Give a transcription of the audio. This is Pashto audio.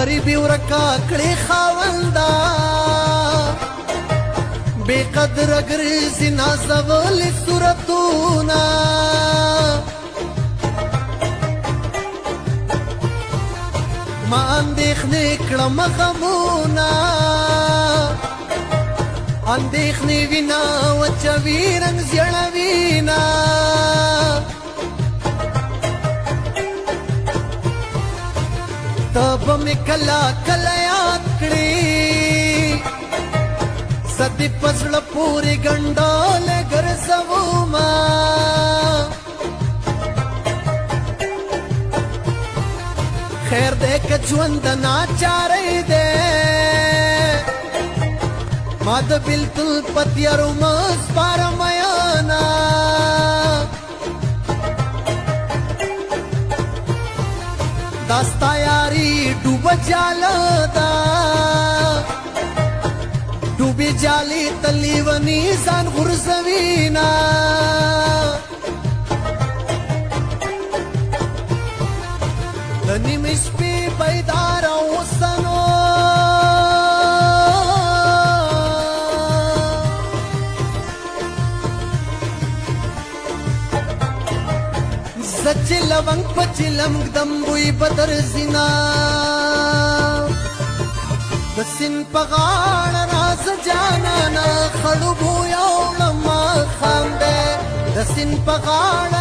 غریبی ورکا کړي خاوندا بے قدر ګرځي نازول صورتونه ما اندېښنې کړم غمونه اندېښنې وینا وچوي رنګ زیړوینا ته به مې کله کله یاد کړې سدې په زړه پورې ګنډلې ګرځومه خیر دې که ژوند ناچارې دی ما د بلتل په تیارو مه سپارم میانا دا ستا یاري ډوبه جاله ده ډوبې جالې ته لیوني ځان غورځوينه د نیمې شپې بیداره اوسه نو زه چې لونګ په چلم ږدم بوی به درځينه د سیند په غاړه رازه جانانه خړو بوی اوړه ماښام دی د سیند په غاړه